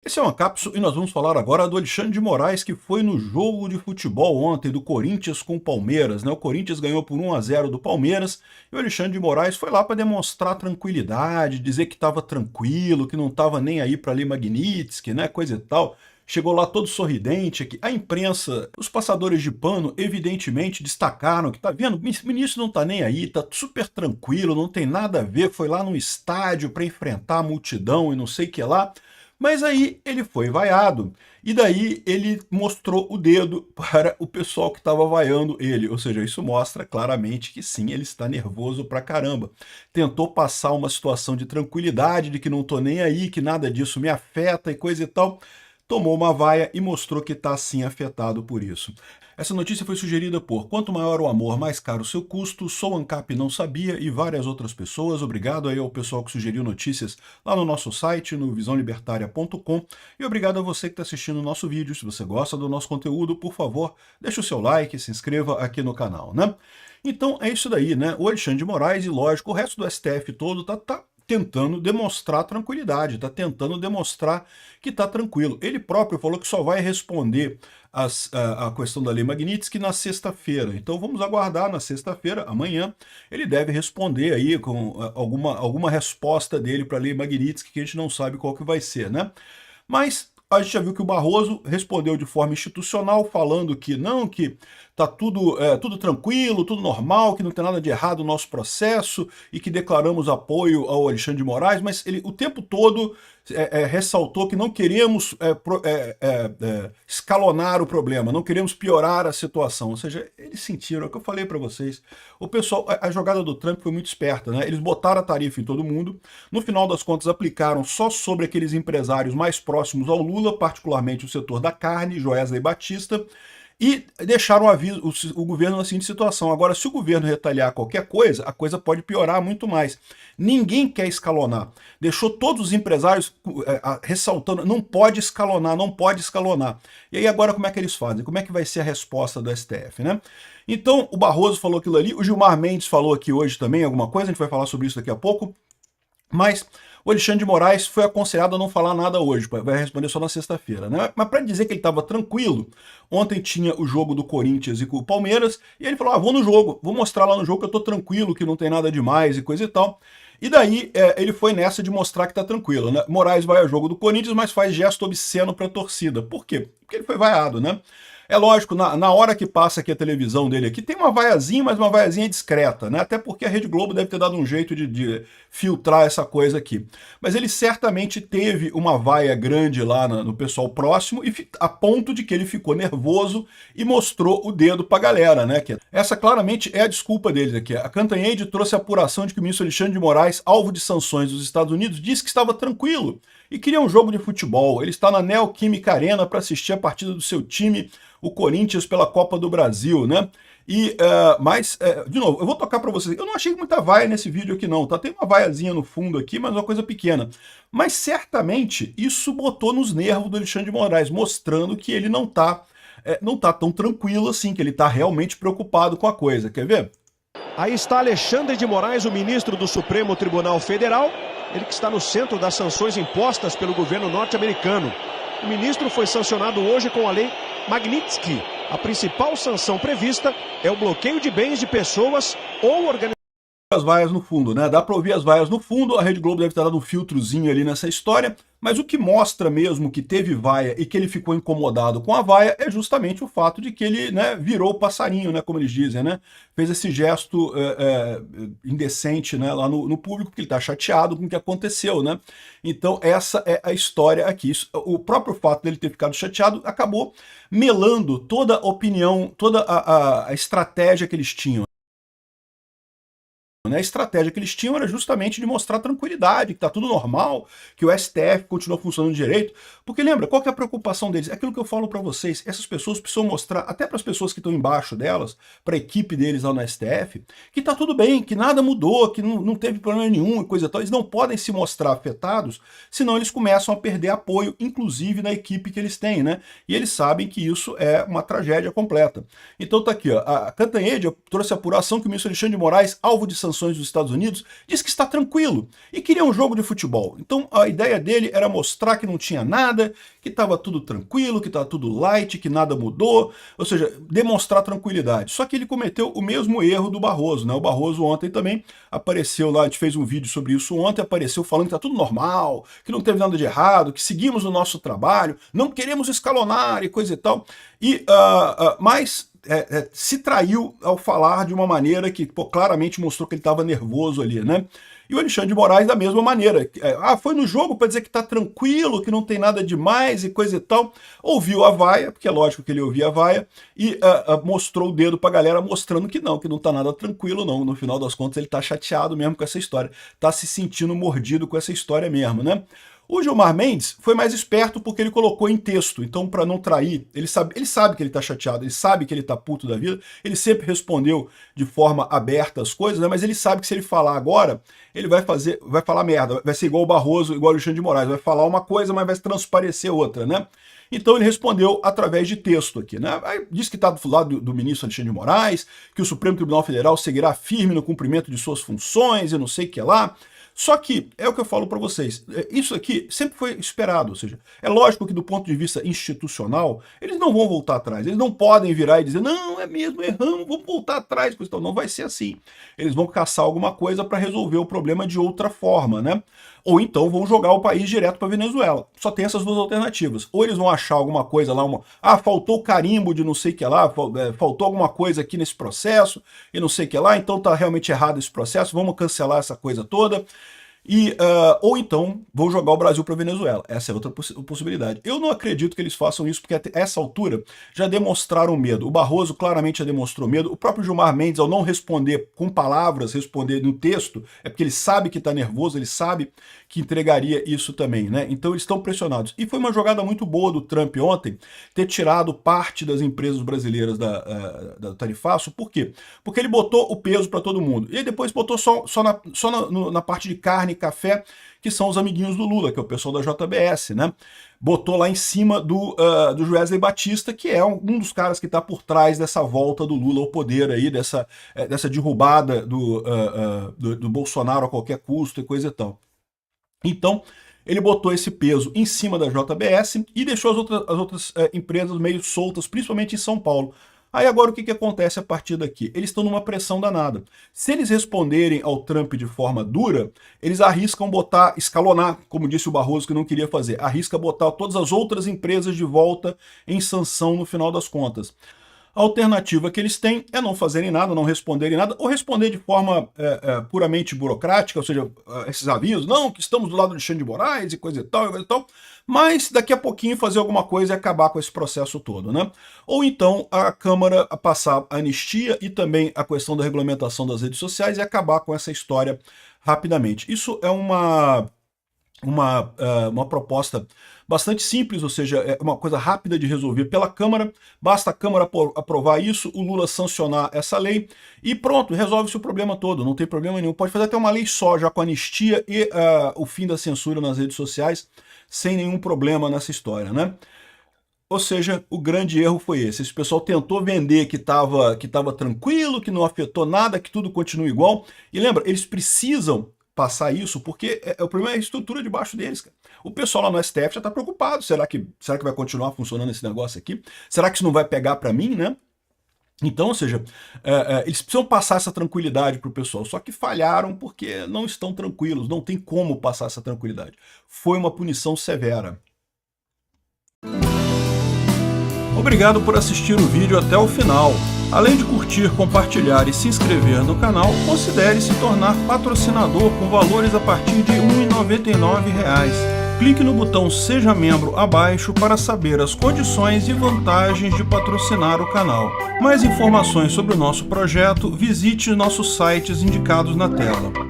Esse é uma cápsula e nós vamos falar agora do Alexandre de Moraes, que foi no jogo de futebol ontem do Corinthians com o Palmeiras, né? O Corinthians ganhou por 1-0 do Palmeiras e o Alexandre de Moraes foi lá para demonstrar tranquilidade, dizer que estava tranquilo, que não estava nem aí para ler Magnitsky, né? Coisa e tal. Chegou lá todo sorridente aqui. A imprensa, os passadores de pano, evidentemente destacaram que tá vendo, o ministro não tá nem aí, tá super tranquilo, não tem nada a ver, foi lá no estádio para enfrentar a multidão e não sei o que lá. Mas aí ele foi vaiado, e daí ele mostrou o dedo para o pessoal que estava vaiando ele, ou seja, isso mostra claramente que sim, ele está nervoso pra caramba. Tentou passar uma situação de tranquilidade, de que não tô nem aí, que nada disso me afeta e coisa e tal, tomou uma vaia e mostrou que está sim afetado por isso. Essa notícia foi sugerida por Quanto Maior o Amor, Mais Caro o Seu Custo, Sou Ancap Não Sabia e várias outras pessoas. Obrigado aí ao pessoal que sugeriu notícias lá no nosso site, no visãolibertaria.com, e obrigado a você que está assistindo o nosso vídeo. Se você gosta do nosso conteúdo, por favor, deixe o seu like, se inscreva aqui no canal, né? Então é isso daí, né? O Alexandre de Moraes e, lógico, o resto do STF todo tá tentando demonstrar tranquilidade, está tentando demonstrar que está tranquilo. Ele próprio falou que só vai responder a questão da Lei Magnitsky na sexta-feira. Então vamos aguardar na sexta-feira, amanhã, ele deve responder aí com alguma resposta dele para a Lei Magnitsky, que a gente não sabe qual que vai ser, né? Mas a gente já viu que o Barroso respondeu de forma institucional, falando que não, que está tudo tranquilo, tudo normal, que não tem nada de errado no nosso processo e que declaramos apoio ao Alexandre de Moraes, mas ele o tempo todo ressaltou que não queremos escalonar o problema, não queremos piorar a situação. Ou seja, eles sentiram, é o que eu falei para vocês, o pessoal, a jogada do Trump foi muito esperta, né? Eles botaram a tarifa em todo mundo, no final das contas aplicaram só sobre aqueles empresários mais próximos ao Lula, particularmente o setor da carne, Joesley Batista, e deixaram o governo na seguinte situação: agora, se o governo retaliar qualquer coisa, a coisa pode piorar muito mais. Ninguém quer escalonar. Deixou todos os empresários ressaltando, não pode escalonar, não pode escalonar. E aí agora como é que eles fazem? Como é que vai ser a resposta do STF, né? Então o Barroso falou aquilo ali, o Gilmar Mendes falou aqui hoje também alguma coisa, a gente vai falar sobre isso daqui a pouco, mas o Alexandre de Moraes foi aconselhado a não falar nada hoje, vai responder só na sexta-feira, né? Mas para dizer que ele estava tranquilo, ontem tinha o jogo do Corinthians e com o Palmeiras, e ele falou, vou no jogo, vou mostrar lá no jogo que eu tô tranquilo, que não tem nada demais e coisa e tal. E daí ele foi nessa de mostrar que tá tranquilo, né? Moraes vai ao jogo do Corinthians, mas faz gesto obsceno pra torcida. Por quê? Porque ele foi vaiado, né? É lógico, na hora que passa aqui a televisão dele aqui, tem uma vaiazinha, mas uma vaiazinha discreta, né? Até porque a Rede Globo deve ter dado um jeito de filtrar essa coisa aqui. Mas ele certamente teve uma vaia grande lá no pessoal próximo, a ponto de que ele ficou nervoso e mostrou o dedo pra galera, né? Essa claramente é a desculpa deles aqui. A Cantanhede trouxe a apuração de que o ministro Alexandre de Moraes, alvo de sanções dos Estados Unidos, disse que estava tranquilo e queria um jogo de futebol. Ele está na Neoquímica Arena para assistir a partida do seu time, o Corinthians, pela Copa do Brasil, né? De novo, eu vou tocar para vocês. Eu não achei muita vaia nesse vídeo aqui não, tá? Tem uma vaiazinha no fundo aqui, mas uma coisa pequena. Mas certamente isso botou nos nervos do Alexandre de Moraes, mostrando que ele não tá tão tranquilo assim, que ele tá realmente preocupado com a coisa. Quer ver? Aí está Alexandre de Moraes, o ministro do Supremo Tribunal Federal, ele que está no centro das sanções impostas pelo governo norte-americano. O ministro foi sancionado hoje com a lei Magnitsky. A principal sanção prevista é o bloqueio de bens de pessoas ou organizações. As vaias no fundo, né? Dá para ouvir as vaias no fundo, a Rede Globo deve estar dando um filtrozinho ali nessa história, mas o que mostra mesmo que teve vaia e que ele ficou incomodado com a vaia é justamente o fato de que ele, né, virou passarinho, né, como eles dizem, né? Fez esse gesto indecente, né, lá no público, porque ele está chateado com o que aconteceu, né? Então essa é a história aqui. O próprio fato dele ter ficado chateado acabou melando toda a opinião, toda a estratégia que eles tinham. A estratégia que eles tinham era justamente de mostrar tranquilidade, que está tudo normal, que o STF continua funcionando direito. Porque lembra, qual que é a preocupação deles? É aquilo que eu falo para vocês, essas pessoas precisam mostrar, até para as pessoas que estão embaixo delas, para a equipe deles lá no STF, que está tudo bem, que nada mudou, que não teve problema nenhum e coisa e tal. Eles não podem se mostrar afetados, senão eles começam a perder apoio, inclusive na equipe que eles têm, né? E eles sabem que isso é uma tragédia completa. Então tá aqui, ó, a Cantanhede trouxe a apuração que o ministro Alexandre de Moraes, alvo de sanções sanções dos Estados Unidos, diz que está tranquilo e queria um jogo de futebol. Então a ideia dele era mostrar que não tinha nada, que estava tudo tranquilo, que estava tudo light, que nada mudou, ou seja, demonstrar tranquilidade. Só que ele cometeu o mesmo erro do Barroso, né? O Barroso ontem também apareceu lá, a gente fez um vídeo sobre isso ontem, apareceu falando que está tudo normal, que não teve nada de errado, que seguimos o nosso trabalho, não queremos escalonar e coisa e tal. Mas se traiu ao falar de uma maneira que claramente mostrou que ele estava nervoso ali, né? E o Alexandre de Moraes da mesma maneira. Foi no jogo para dizer que está tranquilo, que não tem nada demais e coisa e tal. Ouviu a vaia, porque é lógico que ele ouvia a vaia, e mostrou o dedo para a galera mostrando que não está nada tranquilo não. No final das contas ele está chateado mesmo com essa história. Está se sentindo mordido com essa história mesmo, né? O Gilmar Mendes foi mais esperto porque ele colocou em texto, então para não trair, ele sabe que ele está chateado, ele sabe que ele está puto da vida, ele sempre respondeu de forma aberta as coisas, né? Mas ele sabe que se ele falar agora, ele vai falar merda, vai ser igual o Barroso, igual o Alexandre de Moraes, vai falar uma coisa, mas vai transparecer outra, né? Então ele respondeu através de texto aqui, né? Aí diz que está do lado do ministro Alexandre de Moraes, que o Supremo Tribunal Federal seguirá firme no cumprimento de suas funções e não sei o que lá. Só que, é o que eu falo para vocês, isso aqui sempre foi esperado, ou seja, é lógico que do ponto de vista institucional, eles não vão voltar atrás, eles não podem virar e dizer, não, é mesmo, erramos, vamos voltar atrás, não vai ser assim. Eles vão caçar alguma coisa para resolver o problema de outra forma, né? Ou então vão jogar o país direto para Venezuela. Só tem essas duas alternativas. Ou eles vão achar alguma coisa lá, faltou carimbo de não sei o que lá, faltou alguma coisa aqui nesse processo e não sei o que lá, então tá realmente errado esse processo, vamos cancelar essa coisa toda. Ou então vão jogar o Brasil para Venezuela. Essa é outra possibilidade. Eu não acredito que eles façam isso, porque a essa altura já demonstraram medo. O Barroso claramente já demonstrou medo. O próprio Gilmar Mendes, ao não responder com palavras, responder no texto, é porque ele sabe que está nervoso, ele sabe que entregaria isso também, né? Então eles estão pressionados. E foi uma jogada muito boa do Trump ontem ter tirado parte das empresas brasileiras da tarifaço. Por quê? Porque ele botou o peso para todo mundo. E depois botou só na parte de carne e café, que são os amiguinhos do Lula, que é o pessoal da JBS, né? Botou lá em cima do Wesley Batista, que é um dos caras que está por trás dessa volta do Lula ao poder aí, dessa derrubada do Bolsonaro a qualquer custo e coisa e tal. Então, ele botou esse peso em cima da JBS e deixou as outras empresas meio soltas, principalmente em São Paulo. Aí agora o que acontece a partir daqui? Eles estão numa pressão danada. Se eles responderem ao Trump de forma dura, eles arriscam escalonar, como disse o Barroso que não queria fazer, arrisca botar todas as outras empresas de volta em sanção no final das contas. A alternativa que eles têm é não fazerem nada, não responderem nada, ou responder de forma puramente burocrática, ou seja, esses avisos, não, que estamos do lado de Alexandre de Moraes e coisa e tal, mas daqui a pouquinho fazer alguma coisa e acabar com esse processo todo, né? Ou então a Câmara passar a anistia e também a questão da regulamentação das redes sociais e acabar com essa história rapidamente. Isso é uma proposta bastante simples, ou seja, é uma coisa rápida de resolver pela Câmara, basta a Câmara aprovar isso, o Lula sancionar essa lei e pronto, resolve-se o problema todo, não tem problema nenhum. Pode fazer até uma lei só, já com anistia e o fim da censura nas redes sociais, sem nenhum problema nessa história, né? Ou seja, o grande erro foi esse. Esse pessoal tentou vender que estava tranquilo, que não afetou nada, que tudo continua igual. E lembra, eles precisam passar isso, porque o problema é a estrutura debaixo deles, cara. O pessoal lá no STF já está preocupado. Será que vai continuar funcionando esse negócio aqui? Será que isso não vai pegar para mim, né? Então, ou seja, eles precisam passar essa tranquilidade para o pessoal, só que falharam porque não estão tranquilos, não tem como passar essa tranquilidade. Foi uma punição severa. Obrigado por assistir o vídeo até o final. Além de curtir, compartilhar e se inscrever no canal, considere se tornar patrocinador com valores a partir de R$ 1,99. Clique no botão Seja Membro abaixo para saber as condições e vantagens de patrocinar o canal. Mais informações sobre o nosso projeto, visite nossos sites indicados na tela.